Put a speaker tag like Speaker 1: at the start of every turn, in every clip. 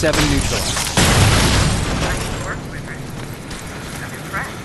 Speaker 1: 7 neutralized.
Speaker 2: Nice work, Wizard. I'm impressed.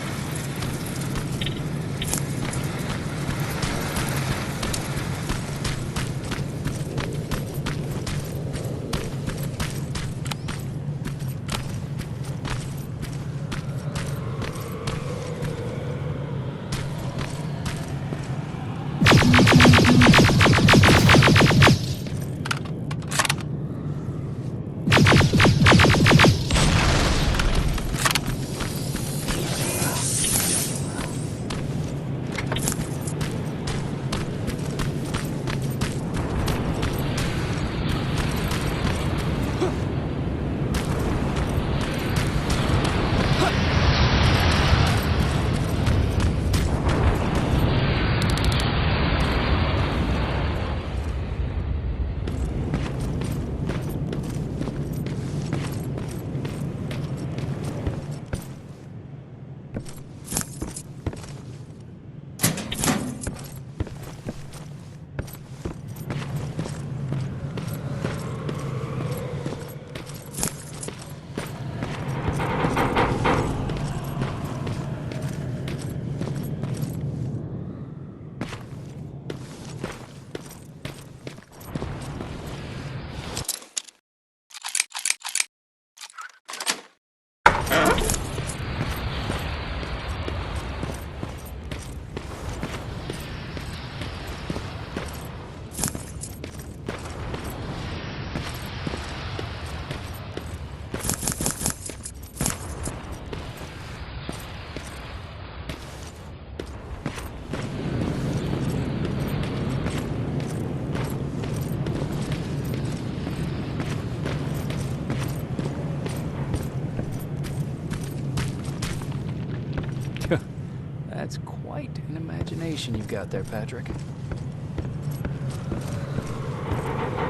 Speaker 1: That's quite an imagination you've got there, Patrick.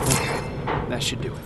Speaker 1: Okay, that should do it.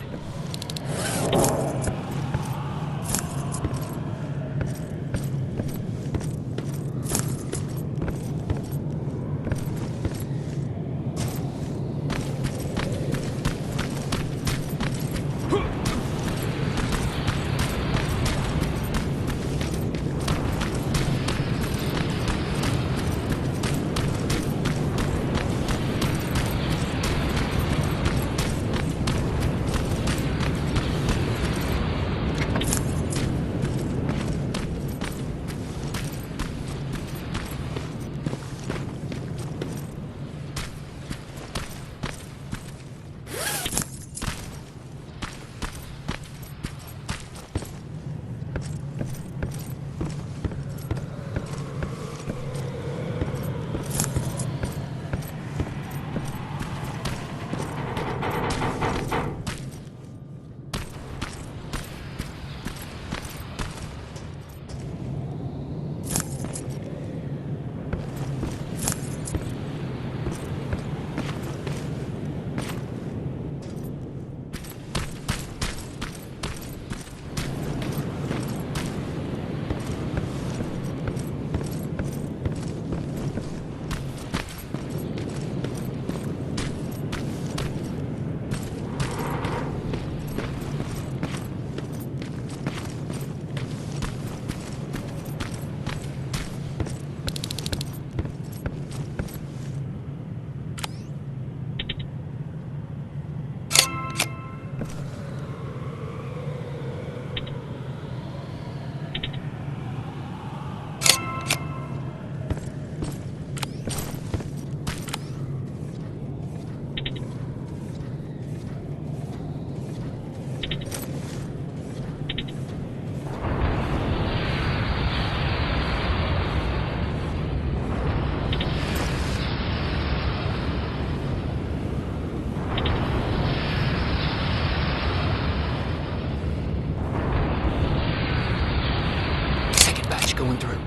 Speaker 1: Going through.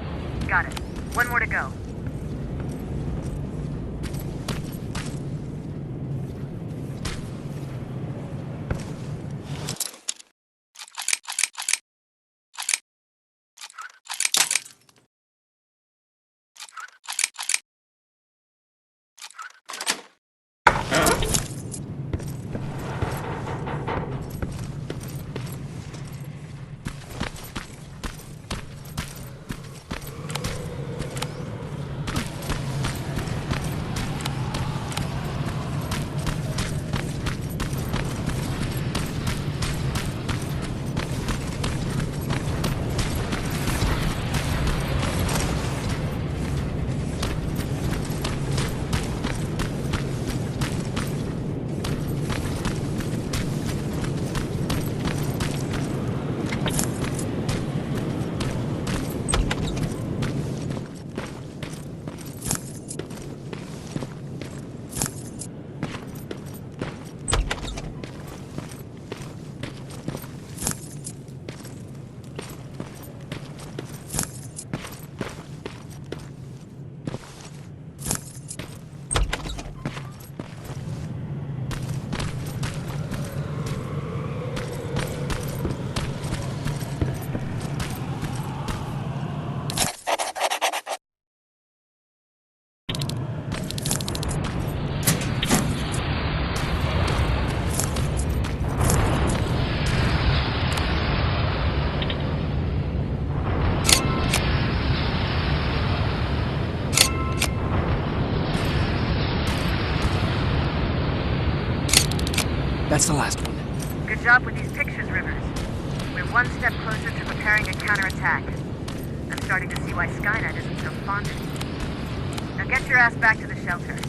Speaker 2: Got it. One more to go.
Speaker 1: That's the last one.
Speaker 2: Good job with these pictures, Rivers. We're one step closer to preparing a counterattack. I'm starting to see why Skynet isn't so fond of you. Now get your ass back to the shelter.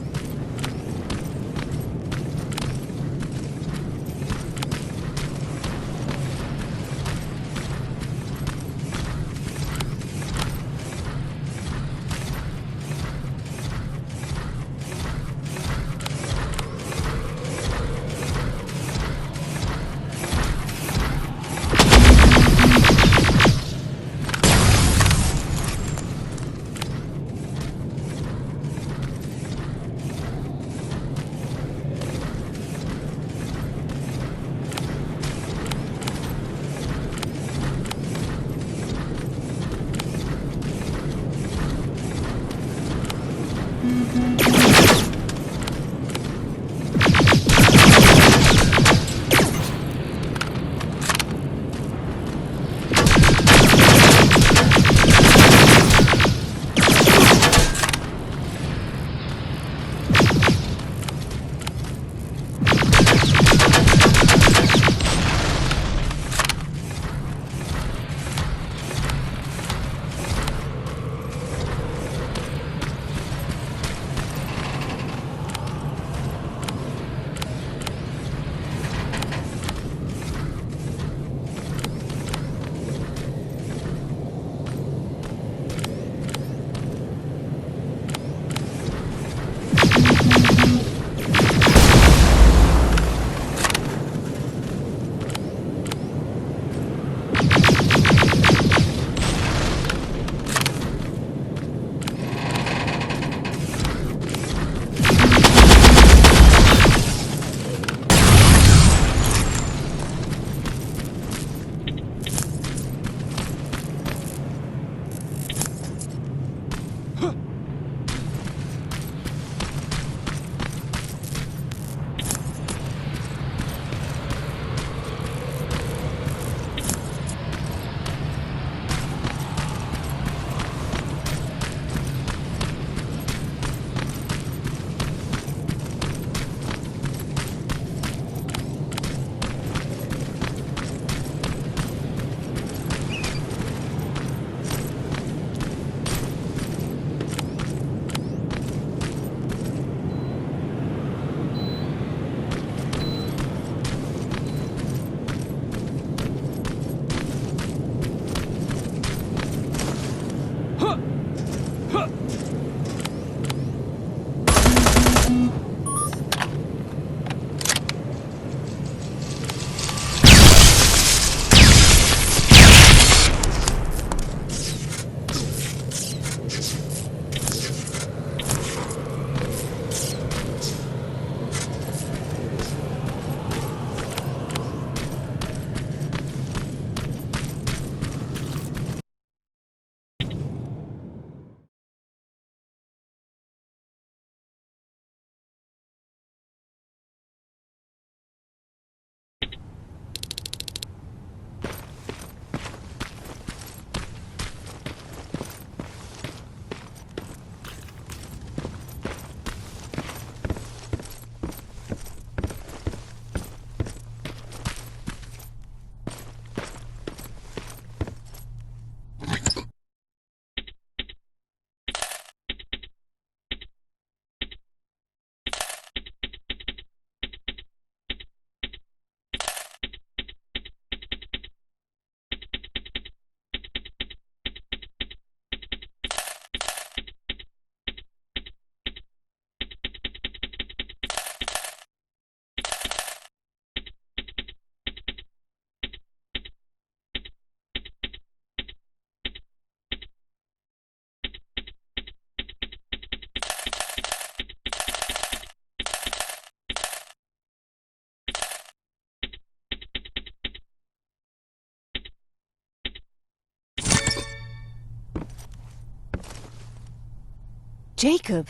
Speaker 3: Jacob,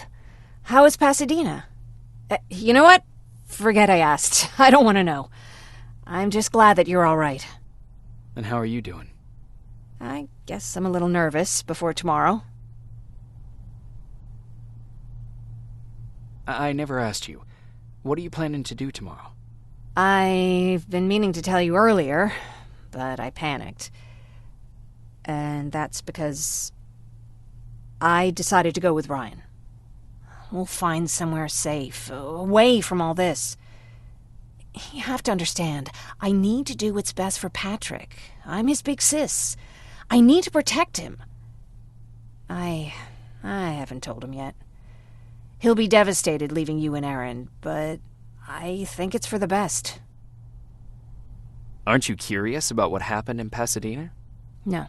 Speaker 3: how is Pasadena? You know what? Forget I asked. I don't want to know. I'm just glad that you're all right.
Speaker 1: And how are you doing?
Speaker 3: I guess I'm a little nervous before tomorrow.
Speaker 1: I never asked you. What are you planning to do tomorrow?
Speaker 3: I've been meaning to tell you earlier, but I panicked. And that's because I decided to go with Ryan. We'll find somewhere safe, away from all this. You have to understand, I need to do what's best for Patrick. I'm his big sis. I need to protect him. I haven't told him yet. He'll be devastated leaving you and Aaron, but I think it's for the best.
Speaker 1: Aren't you curious about what happened in Pasadena?
Speaker 3: No.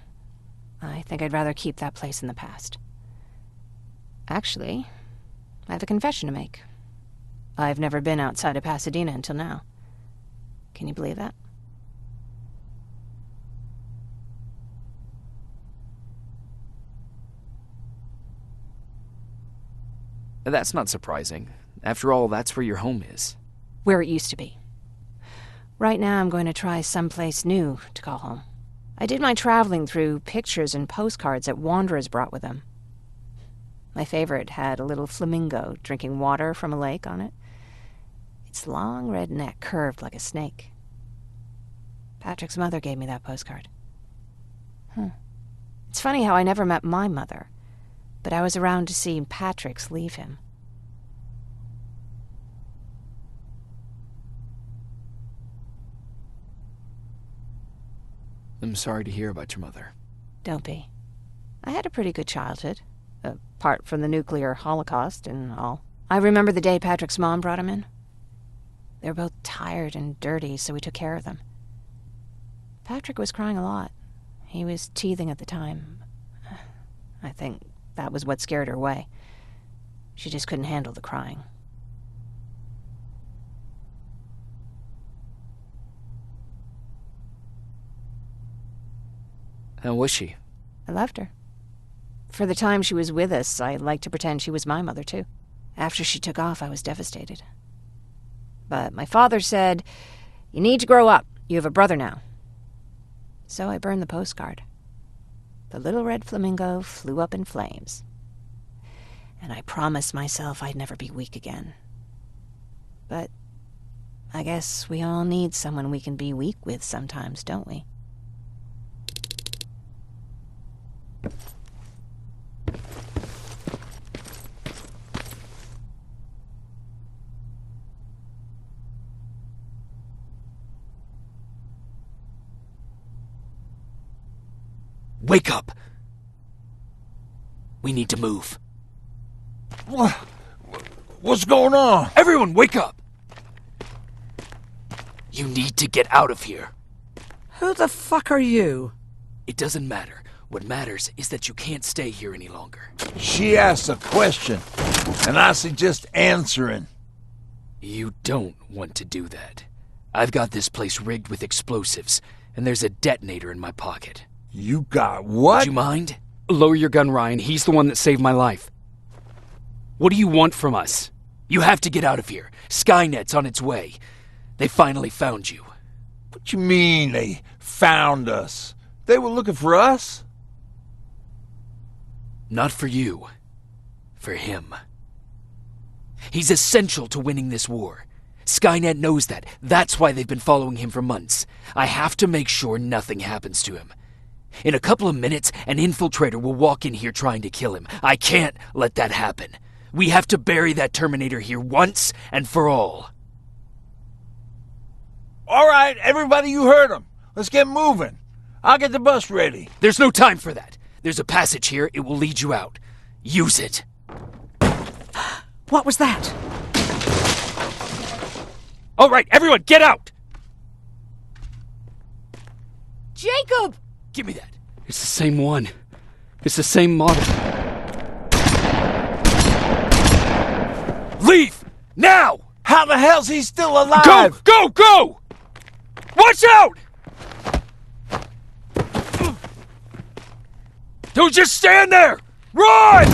Speaker 3: I think I'd rather keep that place in the past. Actually, I have a confession to make. I've never been outside of Pasadena until now. Can you believe that?
Speaker 1: That's not surprising. After all, that's where your home is.
Speaker 3: Where it used to be. Right now I'm going to try someplace new to call home. I did my traveling through pictures and postcards that wanderers brought with them. My favorite had a little flamingo drinking water from a lake on it. Its long red neck curved like a snake. Patrick's mother gave me that postcard. It's funny how I never met my mother, but I was around to see Patrick's leave him.
Speaker 1: I'm sorry to hear about your mother.
Speaker 3: Don't be. I had a pretty good childhood, apart from the nuclear holocaust and all. I remember the day Patrick's mom brought him in. They were both tired and dirty, so we took care of them. Patrick was crying a lot. He was teething at the time. I think that was what scared her away. She just couldn't handle the crying.
Speaker 1: How was she?
Speaker 3: I loved her. For the time she was with us, I liked to pretend she was my mother, too. After she took off, I was devastated. But my father said, "You need to grow up. You have a brother now." So I burned the postcard. The little red flamingo flew up in flames. And I promised myself I'd never be weak again. But I guess we all need someone we can be weak with sometimes, don't we?
Speaker 1: Wake up! We need to move.
Speaker 4: What's going on?
Speaker 1: Everyone, wake up! You need to get out of here.
Speaker 4: Who the fuck are you?
Speaker 1: It doesn't matter. What matters is that you can't stay here any longer.
Speaker 4: She asked a question, and I suggest answering.
Speaker 1: You don't want to do that. I've got this place rigged with explosives, and there's a detonator in my pocket.
Speaker 4: You got what?
Speaker 1: Would you mind? Lower your gun, Ryan. He's the one that saved my life. What do you want from us? You have to get out of here. Skynet's on its way. They finally found you.
Speaker 4: What you mean they found us? They were looking for us?
Speaker 1: Not for you. For him. He's essential to winning this war. Skynet knows that. That's why they've been following him for months. I have to make sure nothing happens to him. In a couple of minutes, an infiltrator will walk in here trying to kill him. I can't let that happen. We have to bury that Terminator here once and for all.
Speaker 4: All right, everybody, you heard him. Let's get moving. I'll get the bus ready.
Speaker 1: There's no time for that. There's a passage here. It will lead you out. Use it.
Speaker 3: What was that?
Speaker 1: All right, everyone, get out!
Speaker 3: Jacob!
Speaker 1: Give me that. It's the same one. It's the same model. Leave! Now!
Speaker 4: How the hell's he still alive?
Speaker 1: Go! Go! Go! Watch out! Don't just stand there! Run!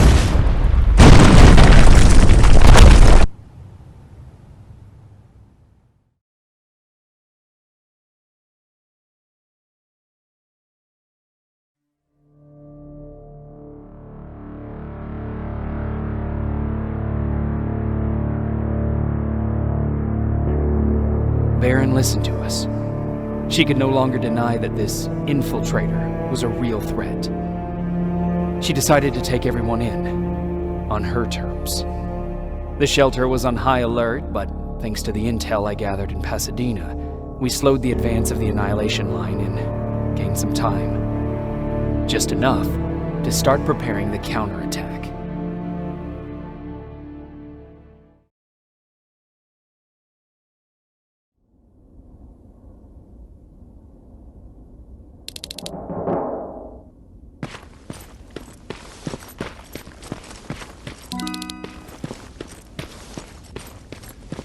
Speaker 1: Baron listened to us. She could no longer deny that this infiltrator was a real threat. She decided to take everyone in, on her terms. The shelter was on high alert, but thanks to the intel I gathered in Pasadena, we slowed the advance of the Annihilation Line and gained some time. Just enough to start preparing the counterattack.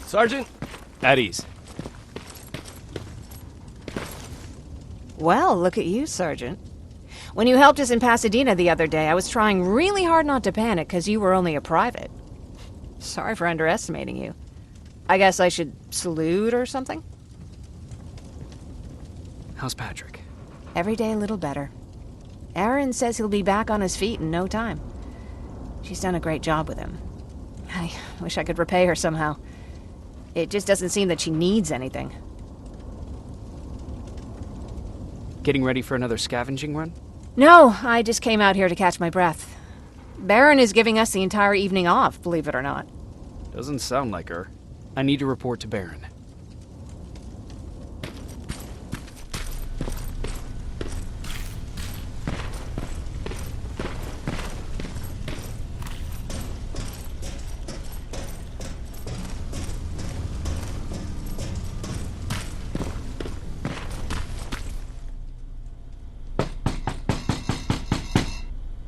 Speaker 5: Sergeant?
Speaker 1: At ease.
Speaker 3: Well, look at you, Sergeant. When you helped us in Pasadena the other day, I was trying really hard not to panic because you were only a private. Sorry for underestimating you. I guess I should salute or something?
Speaker 1: How's Patrick?
Speaker 3: Every day a little better. Aaron says he'll be back on his feet in no time. She's done a great job with him. I wish I could repay her somehow. It just doesn't seem that she needs anything.
Speaker 1: Getting ready for another scavenging run?
Speaker 3: No, I just came out here to catch my breath. Baron is giving us the entire evening off, believe it or not.
Speaker 1: Doesn't sound like her. I need to report to Baron.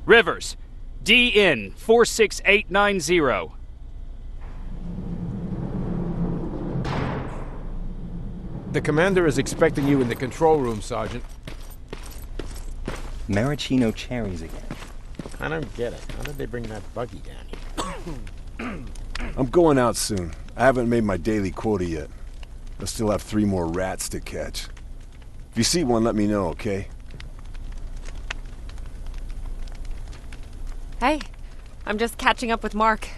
Speaker 1: Rivers, DN 46890.
Speaker 5: The commander is expecting you in the control room, Sergeant.
Speaker 6: Maraschino cherries again.
Speaker 7: I don't get it. How did they bring that buggy down here?
Speaker 8: I'm going out soon. I haven't made my daily quota yet. I still have 3 more rats to catch. If you see one, let me know, okay?
Speaker 9: Hey, I'm just catching up with Mark.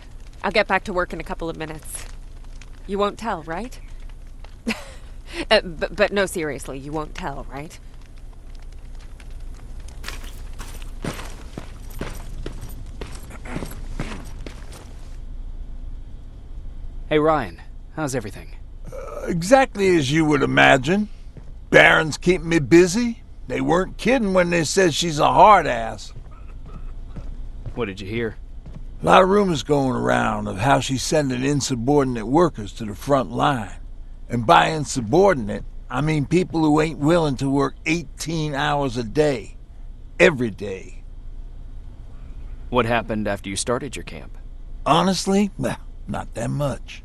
Speaker 9: I'll get back to work in a couple of minutes. You won't tell, right? But no, seriously, you won't tell, right?
Speaker 1: Hey Ryan, how's everything?
Speaker 4: Exactly as you would imagine. Baron's keeping me busy. They weren't kidding when they said she's a hard ass.
Speaker 1: What did you hear?
Speaker 4: A lot of rumors going around of how she's sending insubordinate workers to the front line. And by insubordinate, I mean people who ain't willing to work 18 hours a day. Every day.
Speaker 1: What happened after you started your camp?
Speaker 4: Honestly, well, not that much.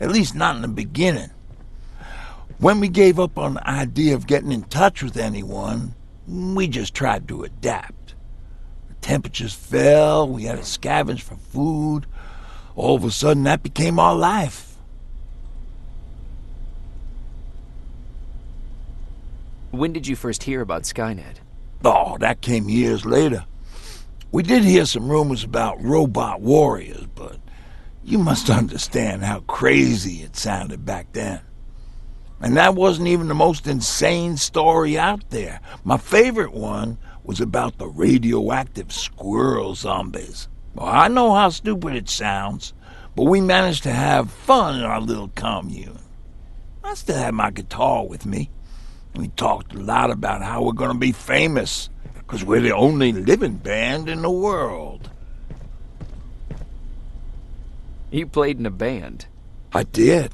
Speaker 4: At least not in the beginning. When we gave up on the idea of getting in touch with anyone, we just tried to adapt. Temperatures fell, we had to scavenge for food. All of a sudden, that became our life.
Speaker 1: When did you first hear about Skynet?
Speaker 4: Oh, that came years later. We did hear some rumors about robot warriors, but you must understand how crazy it sounded back then. And that wasn't even the most insane story out there. My favorite one was about the radioactive squirrel zombies. Well, I know how stupid it sounds, but we managed to have fun in our little commune. I still had my guitar with me. We talked a lot about how we're going to be famous, because we're the only living band in the world.
Speaker 1: You played in a band.
Speaker 4: I did.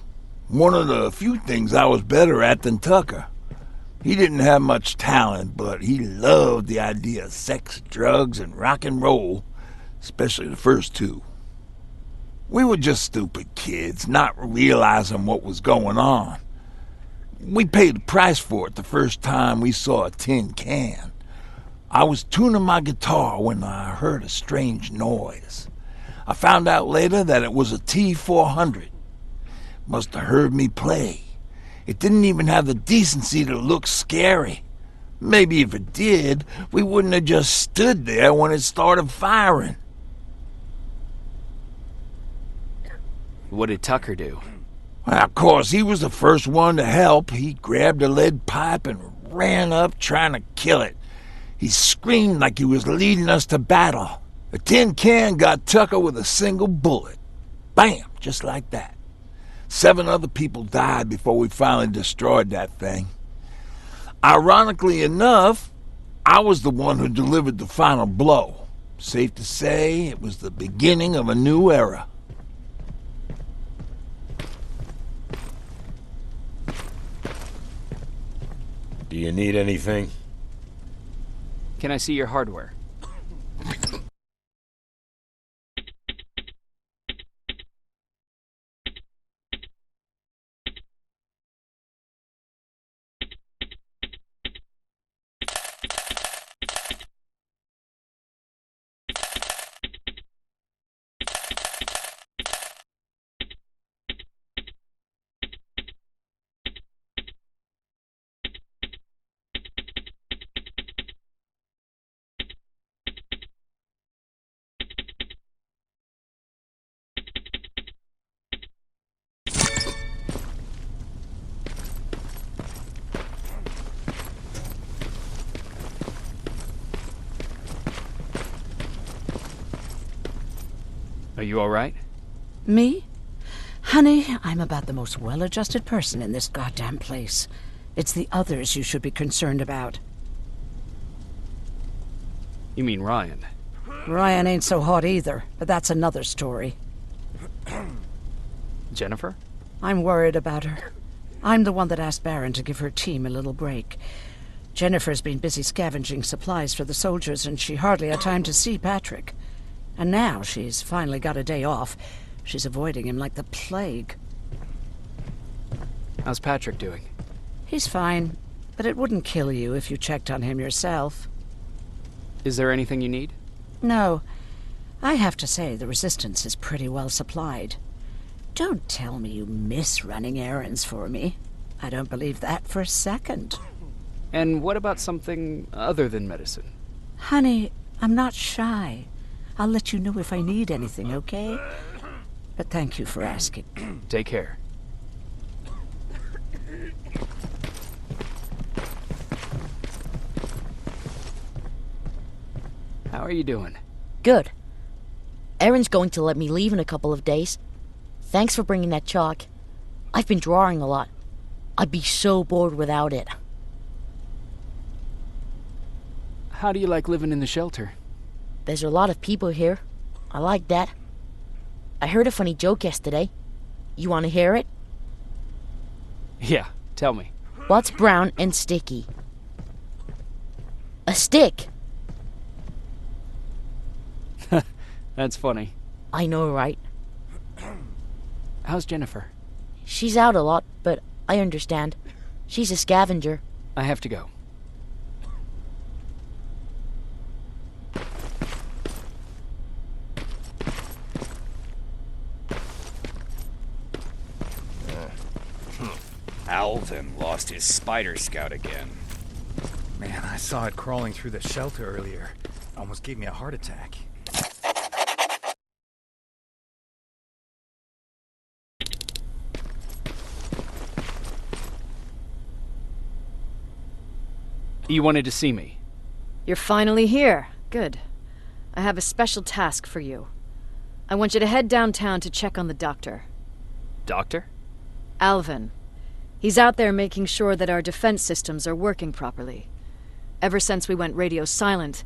Speaker 4: One of the few things I was better at than Tucker. He didn't have much talent, but he loved the idea of sex, drugs, and rock and roll, especially the first 2. We were just stupid kids, not realizing what was going on. We paid the price for it the first time we saw a tin can. I was tuning my guitar when I heard a strange noise. I found out later that it was a T-400. Must have heard me play. It didn't even have the decency to look scary. Maybe if it did, we wouldn't have just stood there when it started firing.
Speaker 1: What did Tucker do?
Speaker 4: Well, of course, he was the first one to help. He grabbed a lead pipe and ran up trying to kill it. He screamed like he was leading us to battle. A tin can got Tucker with a single bullet. Bam! Just like that. 7 other people died before we finally destroyed that thing. Ironically enough, I was the one who delivered the final blow. Safe to say, it was the beginning of a new era.
Speaker 7: Do you need anything?
Speaker 1: Can I see your hardware? Are you all right?
Speaker 6: Me? Honey, I'm about the most well-adjusted person in this goddamn place. It's the others you should be concerned about.
Speaker 1: You mean Ryan?
Speaker 6: Ryan ain't so hot either, but that's another story.
Speaker 1: Jennifer?
Speaker 6: I'm worried about her. I'm the one that asked Baron to give her team a little break. Jennifer's been busy scavenging supplies for the soldiers, and she hardly had time to see Patrick. And now she's finally got a day off. She's avoiding him like the plague.
Speaker 1: How's Patrick doing?
Speaker 6: He's fine, but it wouldn't kill you if you checked on him yourself.
Speaker 1: Is there anything you need?
Speaker 6: No. I have to say the Resistance is pretty well supplied. Don't tell me you miss running errands for me. I don't believe that for a second.
Speaker 1: And what about something other than medicine?
Speaker 6: Honey, I'm not shy. I'll let you know if I need anything, okay? But thank you for asking.
Speaker 1: Take care. How are you doing?
Speaker 10: Good. Erin's going to let me leave in a couple of days. Thanks for bringing that chalk. I've been drawing a lot. I'd be so bored without it.
Speaker 1: How do you like living in the shelter?
Speaker 10: There's a lot of people here. I like that. I heard a funny joke yesterday. You want to hear it?
Speaker 1: Yeah, tell me.
Speaker 10: What's brown and sticky? A stick.
Speaker 1: That's funny.
Speaker 10: I know, right?
Speaker 1: How's Jennifer?
Speaker 10: She's out a lot, but I understand. She's a scavenger.
Speaker 1: I have to go.
Speaker 11: Alvin lost his spider scout again.
Speaker 12: Man, I saw it crawling through the shelter earlier. Almost gave me a heart attack.
Speaker 1: You wanted to see me?
Speaker 3: You're finally here. Good. I have a special task for you. I want you to head downtown to check on the doctor.
Speaker 1: Doctor?
Speaker 3: Alvin. He's out there making sure that our defense systems are working properly. Ever since we went radio silent,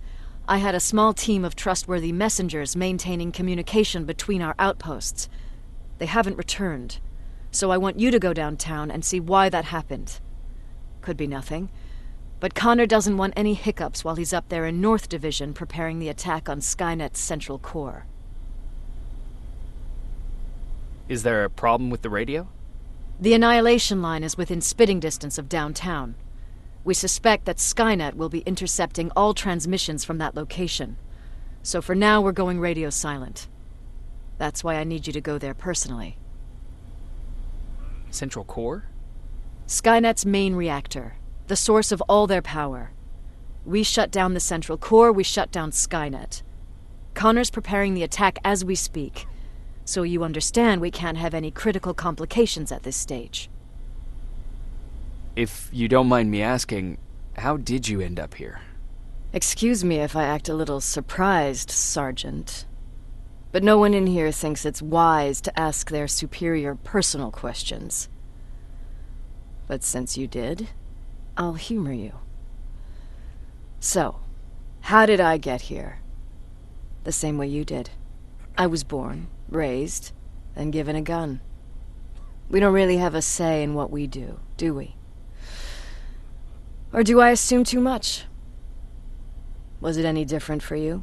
Speaker 3: I had a small team of trustworthy messengers maintaining communication between our outposts. They haven't returned, so I want you to go downtown and see why that happened. Could be nothing, but Connor doesn't want any hiccups while he's up there in North Division preparing the attack on Skynet's central core.
Speaker 1: Is there a problem with the radio?
Speaker 3: The Annihilation Line is within spitting distance of downtown. We suspect that Skynet will be intercepting all transmissions from that location. So for now, we're going radio silent. That's why I need you to go there personally.
Speaker 1: Central core?
Speaker 3: Skynet's main reactor, the source of all their power. We shut down the central core, we shut down Skynet. Connor's preparing the attack as we speak. So you understand we can't have any critical complications at this stage.
Speaker 1: If you don't mind me asking, how did you end up here?
Speaker 3: Excuse me if I act a little surprised, Sergeant. But no one in here thinks it's wise to ask their superior personal questions. But since you did, I'll humor you. So, how did I get here? The same way you did. I was born, raised, and given a gun. We don't really have a say in what we do we? Or do I assume too much? Was it any different for you?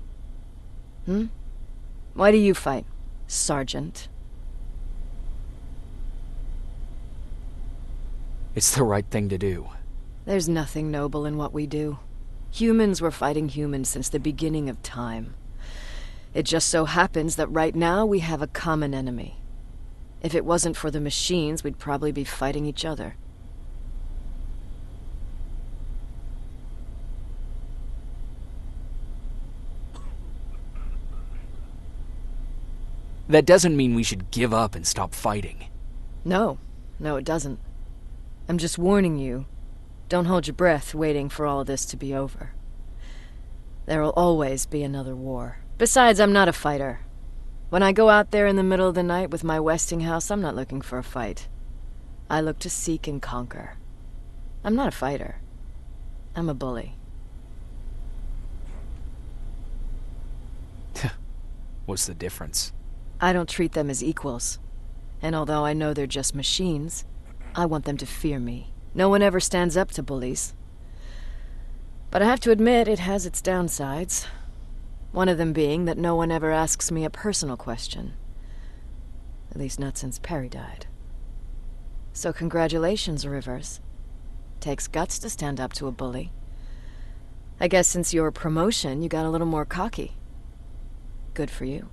Speaker 3: Why do you fight, Sergeant?
Speaker 1: It's the right thing to do.
Speaker 3: There's nothing noble in what we do. Humans were fighting humans since the beginning of time. It just so happens that right now we have a common enemy. If it wasn't for the machines, we'd probably be fighting each other.
Speaker 1: That doesn't mean we should give up and stop fighting.
Speaker 3: No, it doesn't. I'm just warning you. Don't hold your breath waiting for all this to be over. There will always be another war. Besides, I'm not a fighter. When I go out there in the middle of the night with my Westinghouse, I'm not looking for a fight. I look to seek and conquer. I'm not a fighter. I'm a bully.
Speaker 1: What's the difference?
Speaker 3: I don't treat them as equals. And although I know they're just machines, I want them to fear me. No one ever stands up to bullies. But I have to admit, it has its downsides. One of them being that no one ever asks me a personal question. At least not since Perry died. So congratulations, Rivers. Takes guts to stand up to a bully. I guess since your promotion, you got a little more cocky. Good for you.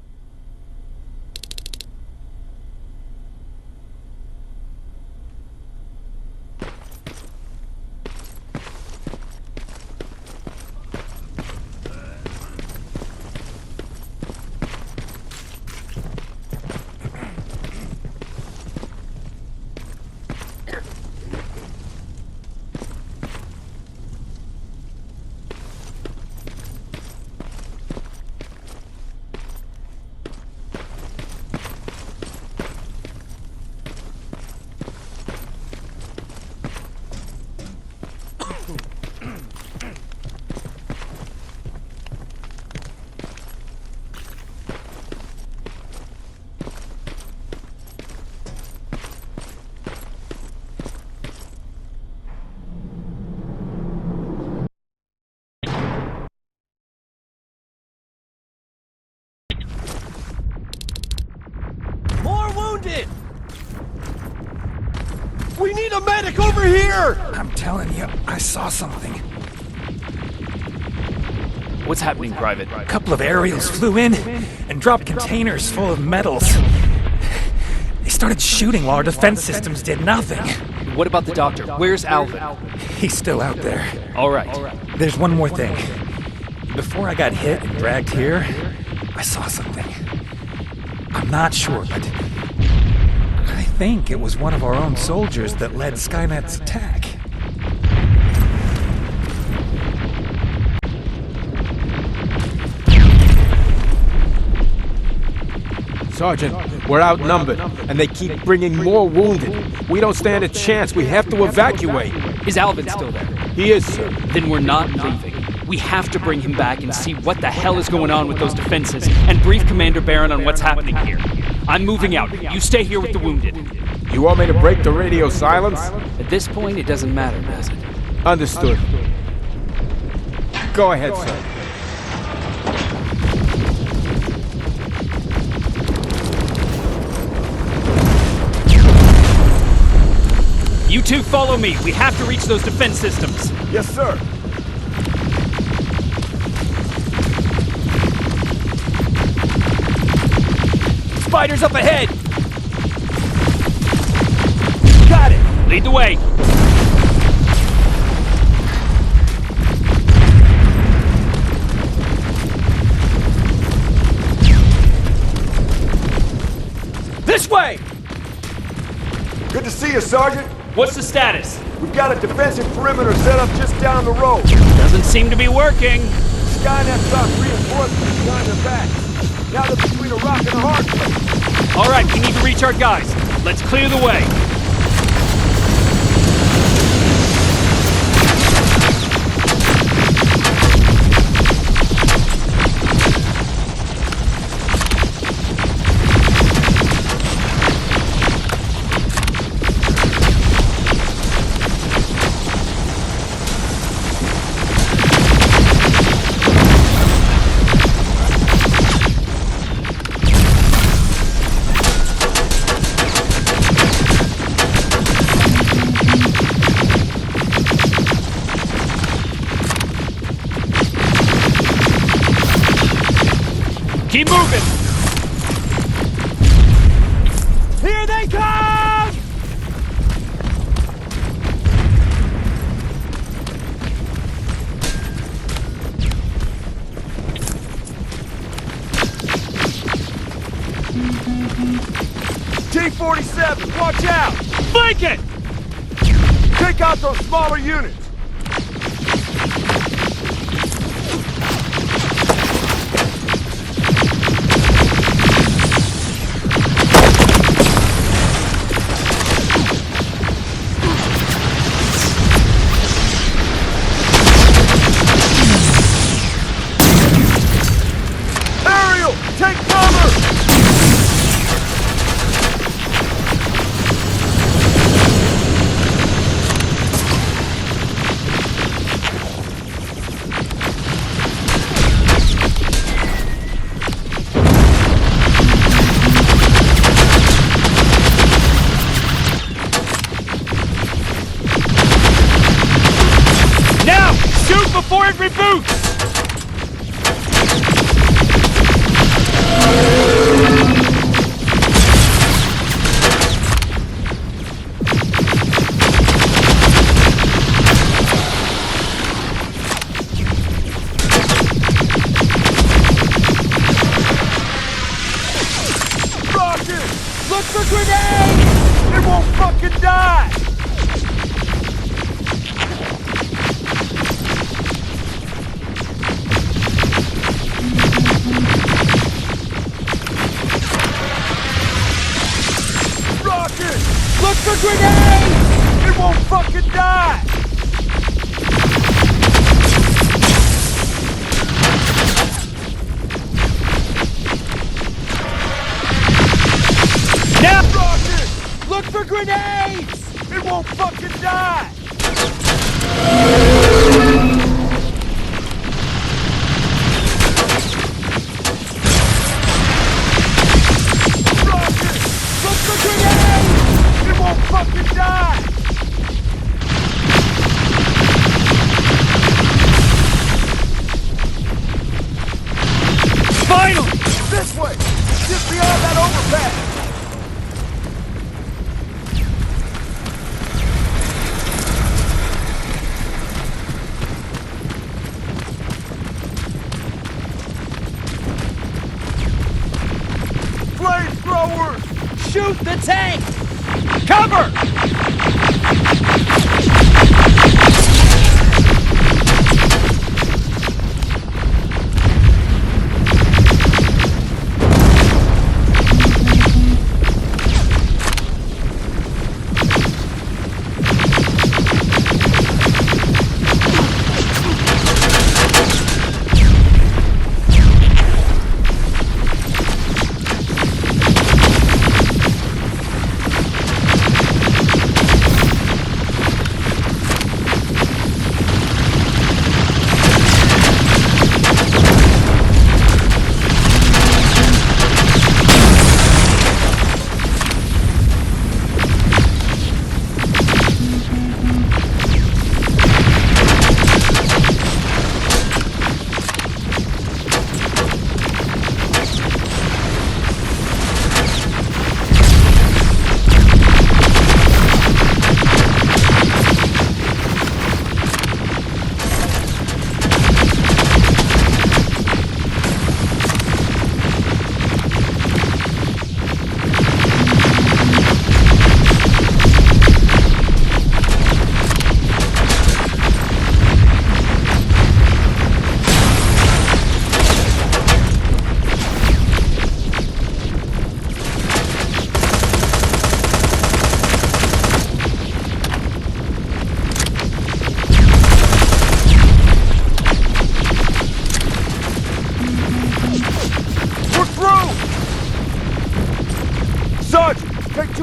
Speaker 5: We need a medic over here!
Speaker 12: I'm telling you, I saw something.
Speaker 1: What's happening, Private?
Speaker 12: A couple of aerials flew in and dropped containers full of metals. They started shooting while our defense systems did nothing.
Speaker 1: What about the doctor? Where's Alvin?
Speaker 12: He's still out there.
Speaker 1: All right.
Speaker 12: There's one more thing. Before I got hit and dragged here, I saw something. I'm not sure, but I think it was one of our own soldiers that led Skynet's attack.
Speaker 5: Sergeant, we're outnumbered, and they keep bringing more wounded. We don't stand a chance. We have to evacuate.
Speaker 1: Is Alvin still there?
Speaker 5: He is, sir.
Speaker 1: Then we're not leaving. We have to bring him back and see what the hell is going on with those defenses, and brief Commander Barron on what's happening here. I'm moving out. You stay here with the wounded.
Speaker 5: You want me to break the radio silence?
Speaker 1: At this point, it doesn't matter, does it?
Speaker 5: Understood. Go ahead, sir.
Speaker 1: You two follow me. We have to reach those defense systems.
Speaker 8: Yes, sir.
Speaker 1: Spiders up ahead! Got it! Lead the way!
Speaker 5: way!
Speaker 8: Good to see you, Sergeant.
Speaker 13: What's the status?
Speaker 8: We've got a defensive perimeter set up just down the road.
Speaker 13: Doesn't seem to be working.
Speaker 8: Skynet dropped reinforcements behind their back. Now they're between a rock and a hard place.
Speaker 13: All right, we need to reach our guys. Let's clear the way. Keep moving!
Speaker 5: Here they come!
Speaker 8: T-47, watch out!
Speaker 13: Flank it!
Speaker 8: Take out those smaller units! Ariel, take cover!
Speaker 13: Now! Shoot before it reboots!
Speaker 8: Rocket! Look for grenades! It won't fucking die! Rocket! Look for grenades! It won't fucking die!
Speaker 13: Now!
Speaker 8: Rocket! Look for grenades! It won't fucking die! Rocket! Look for grenades! It won't fucking die!
Speaker 13: Finally!
Speaker 8: This way! Just beyond that overpass! Flamethrowers!
Speaker 5: Shoot the tank!
Speaker 13: Cover!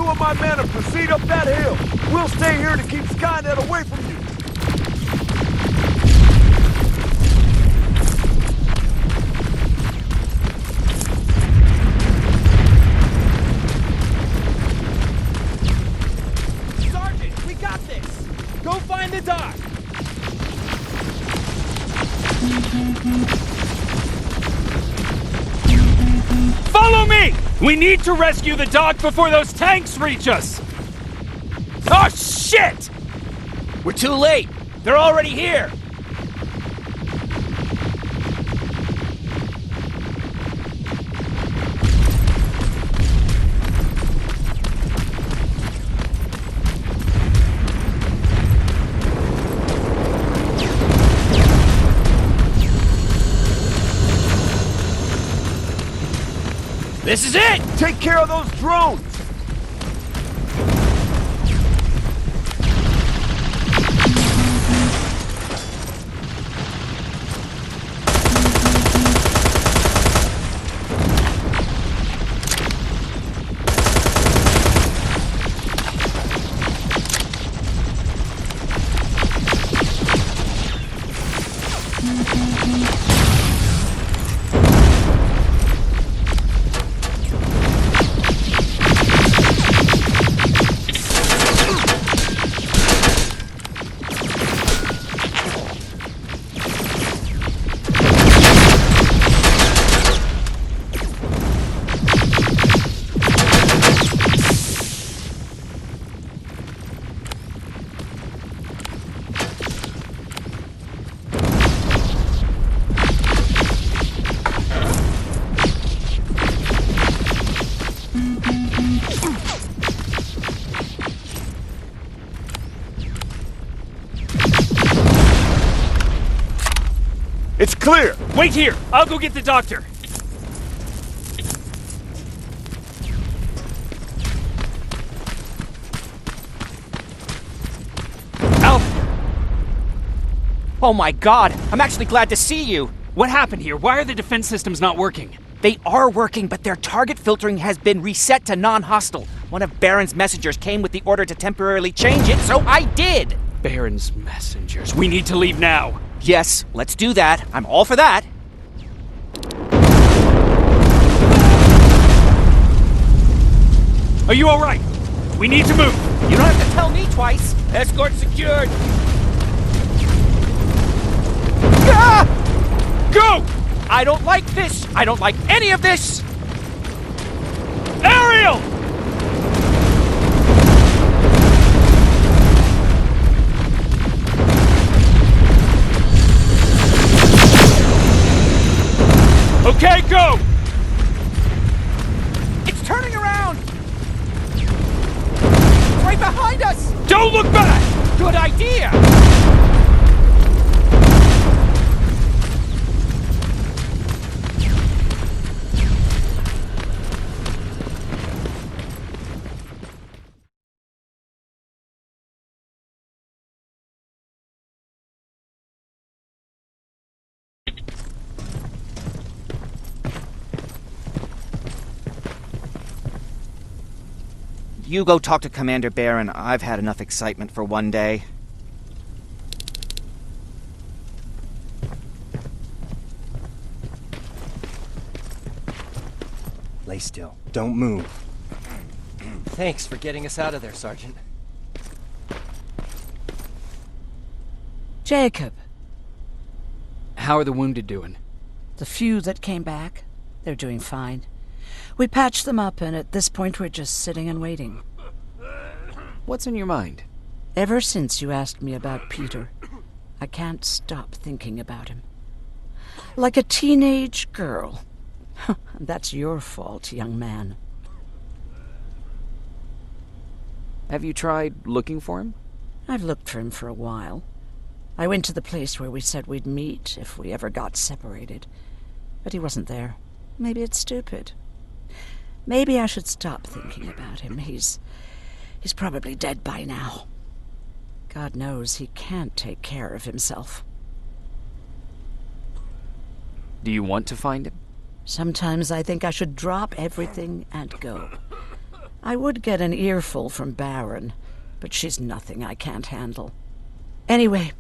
Speaker 4: 2 of my men and proceed up that hill. We'll stay here to keep Skynet away from you.
Speaker 13: Sergeant, we got this! Go find the dock! Follow me! We need to rescue the dock before those tanks reach us! Oh, shit! We're too late! They're already here! This is it!
Speaker 4: Take care of those drones! It's clear!
Speaker 13: Wait here! I'll go get the doctor! Alvin!
Speaker 1: Oh my god, I'm actually glad to see you.
Speaker 13: What happened here? Why are the defense systems not working?
Speaker 1: They are working, but their target filtering has been reset to non-hostile. One of Baron's messengers came with the order to temporarily change it, so I did!
Speaker 13: Baron's messengers. We need to leave now.
Speaker 1: Yes, let's do that. I'm all for that.
Speaker 13: Are you alright? We need to move.
Speaker 1: You don't have to tell me twice.
Speaker 13: Escort secured.
Speaker 1: Ah!
Speaker 13: Go!
Speaker 1: I don't like this. I don't like any of this.
Speaker 13: Ariel! Okay, go!
Speaker 1: It's turning around! It's right behind us!
Speaker 13: Don't look back!
Speaker 1: Good idea! You go talk to Commander Baron. I've had enough excitement for one day.
Speaker 14: Lay still. Don't move. Thanks for getting us out of there, Sergeant.
Speaker 6: Jacob.
Speaker 1: How are the wounded doing?
Speaker 6: The few that came back, they're doing fine. We patched them up, and at this point we're just sitting and waiting.
Speaker 1: What's on your mind?
Speaker 6: Ever since you asked me about Peter, I can't stop thinking about him. Like a teenage girl. That's your fault, young man.
Speaker 1: Have you tried looking for him?
Speaker 6: I've looked for him for a while. I went to the place where we said we'd meet if we ever got separated. But he wasn't there. Maybe it's stupid. Maybe I should stop thinking about him. He's probably dead by now. God knows he can't take care of himself.
Speaker 1: Do you want to find him?
Speaker 6: Sometimes I think I should drop everything and go. I would get an earful from Baron, but she's nothing I can't handle. Anyway,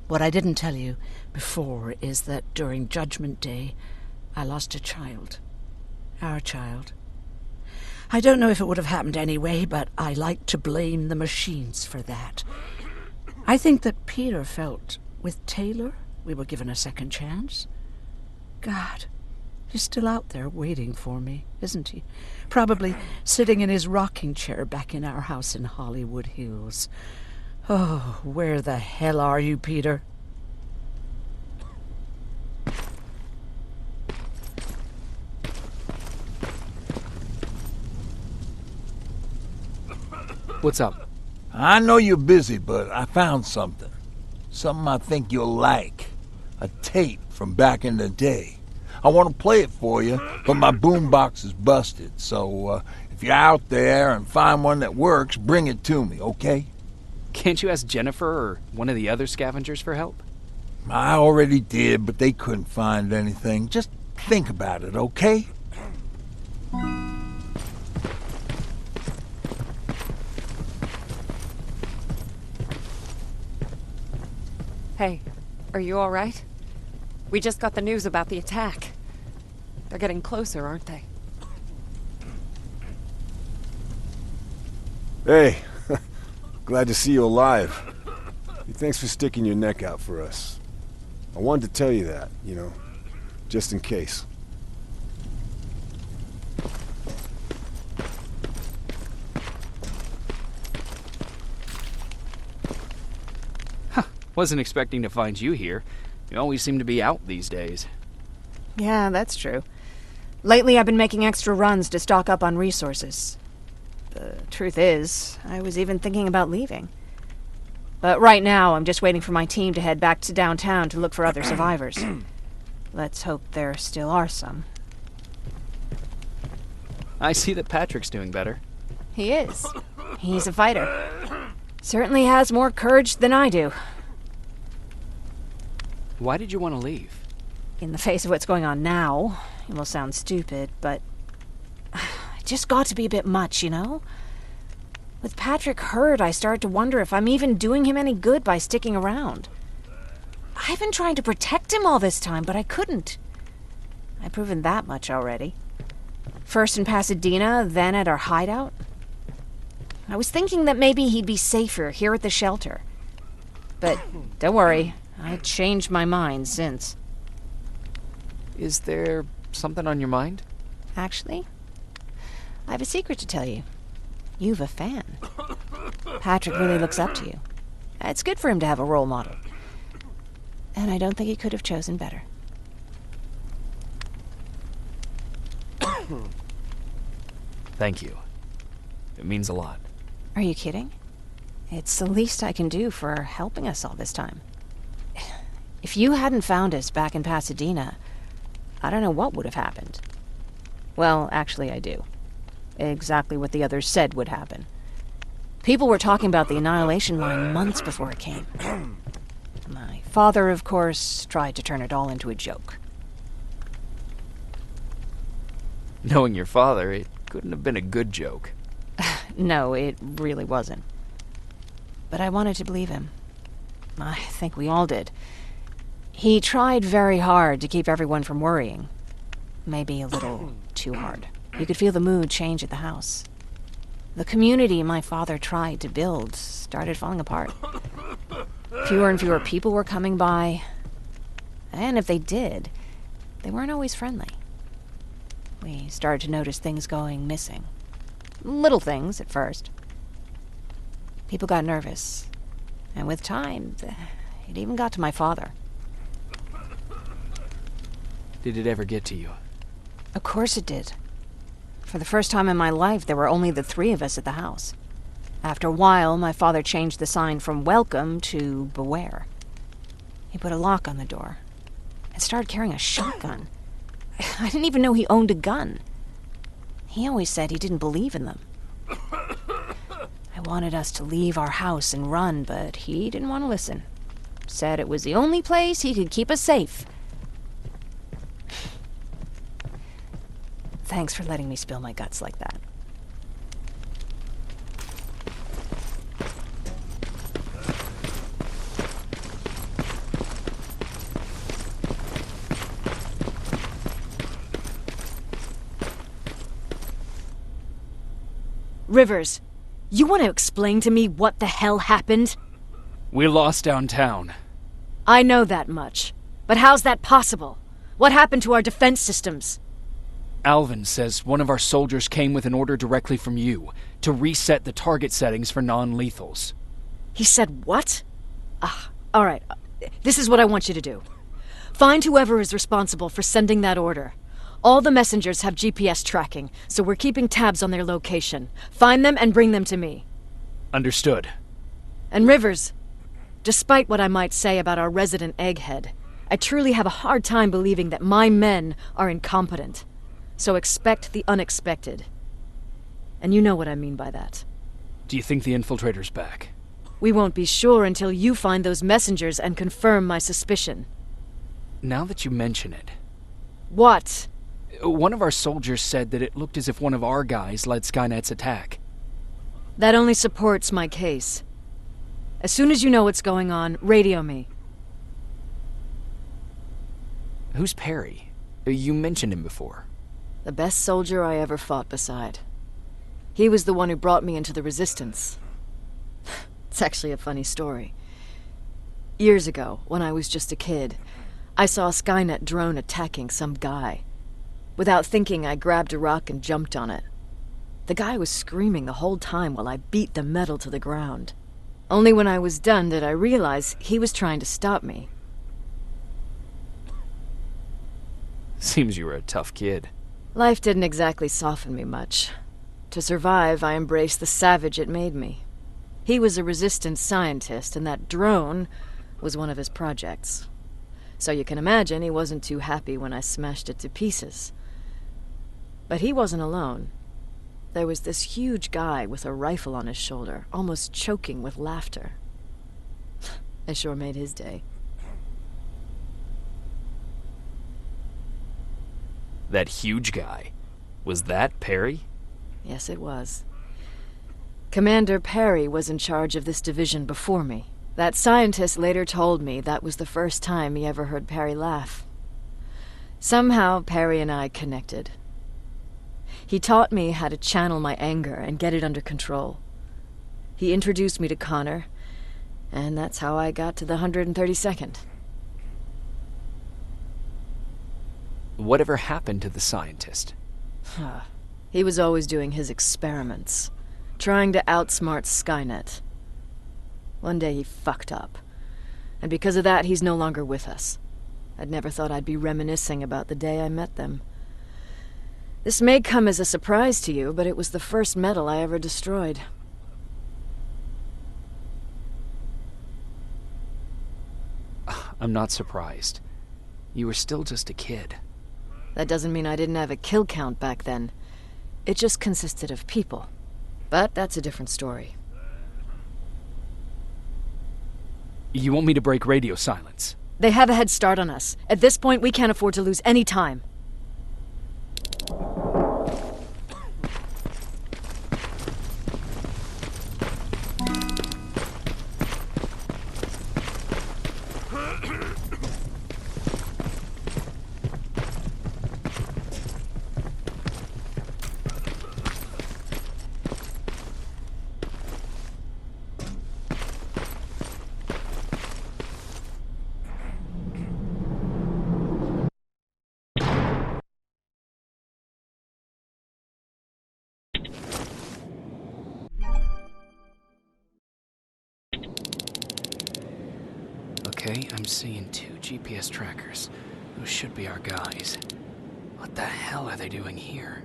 Speaker 6: what I didn't tell you before is that during Judgment Day, I lost a child. Our child. I don't know if it would have happened anyway, but I like to blame the machines for that. I think that Peter felt with Taylor we were given a second chance. God, he's still out there waiting for me, isn't he? Probably sitting in his rocking chair back in our house in Hollywood Hills. Oh, where the hell are you, Peter?
Speaker 1: What's up?
Speaker 4: I know you're busy, but I found something. Something I think you'll like. A tape from back in the day. I want to play it for you, but my boombox is busted, so if you're out there and find one that works, bring it to me, okay?
Speaker 1: Can't you ask Jennifer or one of the other scavengers for help?
Speaker 4: I already did, but they couldn't find anything. Just think about it, okay?
Speaker 9: Hey, are you all right? We just got the news about the attack. They're getting closer, aren't they?
Speaker 8: Hey, glad to see you alive. Hey, thanks for sticking your neck out for us. I wanted to tell you that, you know, just in case.
Speaker 1: Wasn't expecting to find you here. You always seem to be out these days.
Speaker 3: Yeah, that's true. Lately I've been making extra runs to stock up on resources. The truth is, I was even thinking about leaving. But right now I'm just waiting for my team to head back to downtown to look for other survivors. Let's hope there still are some.
Speaker 1: I see that Patrick's doing better.
Speaker 3: He is. He's a fighter. Certainly has more courage than I do.
Speaker 1: Why did you want to leave?
Speaker 3: In the face of what's going on now, it will sound stupid, but it just got to be a bit much, you know? With Patrick hurt, I started to wonder if I'm even doing him any good by sticking around. I've been trying to protect him all this time, but I couldn't. I've proven that much already. First in Pasadena, then at our hideout. I was thinking that maybe he'd be safer here at the shelter. But don't worry, I changed my mind since.
Speaker 1: Is there something on your mind?
Speaker 3: Actually, I have a secret to tell you. You've a fan. Patrick really looks up to you. It's good for him to have a role model. And I don't think he could have chosen better.
Speaker 1: Thank you. It means a lot.
Speaker 3: Are you kidding? It's the least I can do for helping us all this time. If you hadn't found us back in Pasadena, I don't know what would have happened. Well, actually I do. Exactly what the others said would happen. People were talking about the Annihilation Line months before it came. My father, of course, tried to turn it all into a joke.
Speaker 1: Knowing your father, it couldn't have been a good joke.
Speaker 3: No, it really wasn't. But I wanted to believe him. I think we all did. He tried very hard to keep everyone from worrying. Maybe a little too hard. You could feel the mood change at the house. The community my father tried to build started falling apart. Fewer and fewer people were coming by. And if they did, they weren't always friendly. We started to notice things going missing. Little things at first. People got nervous. And with time, it even got to my father.
Speaker 1: Did it ever get to you?
Speaker 3: Of course it did. For the first time in my life, there were only the three of us at the house. After a while, my father changed the sign from welcome to beware. He put a lock on the door and started carrying a shotgun. I didn't even know he owned a gun. He always said he didn't believe in them. I wanted us to leave our house and run, but he didn't want to listen. Said it was the only place he could keep us safe. Thanks for letting me spill my guts like that. Rivers, you want to explain to me what the hell happened?
Speaker 1: We lost downtown.
Speaker 3: I know that much. But how's that possible? What happened to our defense systems?
Speaker 1: Alvin says one of our soldiers came with an order directly from you to reset the target settings for non-lethals.
Speaker 3: He said what? All right. This is what I want you to do. Find whoever is responsible for sending that order. All the messengers have GPS tracking, so we're keeping tabs on their location. Find them and bring them to me.
Speaker 1: Understood.
Speaker 3: And Rivers, despite what I might say about our resident egghead, I truly have a hard time believing that my men are incompetent. So expect the unexpected. And you know what I mean by that.
Speaker 1: Do you think the infiltrator's back?
Speaker 3: We won't be sure until you find those messengers and confirm my suspicion.
Speaker 1: Now that you mention it...
Speaker 3: What?
Speaker 1: One of our soldiers said that it looked as if one of our guys led Skynet's attack.
Speaker 3: That only supports my case. As soon as you know what's going on, radio me.
Speaker 1: Who's Perry? You mentioned him before.
Speaker 3: The best soldier I ever fought beside. He was the one who brought me into the Resistance. It's actually a funny story. Years ago, when I was just a kid, I saw a Skynet drone attacking some guy. Without thinking, I grabbed a rock and jumped on it. The guy was screaming the whole time while I beat the metal to the ground. Only when I was done did I realize he was trying to stop me.
Speaker 1: Seems you were a tough kid.
Speaker 3: Life didn't exactly soften me much. To survive, I embraced the savage it made me. He was a Resistance scientist, and that drone was one of his projects. So you can imagine he wasn't too happy when I smashed it to pieces. But he wasn't alone. There was this huge guy with a rifle on his shoulder, almost choking with laughter. I sure made his day.
Speaker 1: That huge guy. Was that Perry?
Speaker 3: Yes, it was. Commander Perry was in charge of this division before me. That scientist later told me that was the first time he ever heard Perry laugh. Somehow, Perry and I connected. He taught me how to channel my anger and get it under control. He introduced me to Connor, and that's how I got to the 132nd.
Speaker 1: Whatever happened to the scientist?
Speaker 3: He was always doing his experiments, trying to outsmart Skynet. One day he fucked up, and because of that he's no longer with us. I'd never thought I'd be reminiscing about the day I met them. This may come as a surprise to you, but it was the first metal I ever destroyed.
Speaker 1: I'm not surprised. You were still just a kid.
Speaker 3: That doesn't mean I didn't have a kill count back then. It just consisted of people. But that's a different story.
Speaker 1: You want me to break radio silence?
Speaker 3: They have a head start on us. At this point, we can't afford to lose any time.
Speaker 1: Okay, I'm seeing 2 GPS trackers. Those should be our guys. What the hell are they doing here?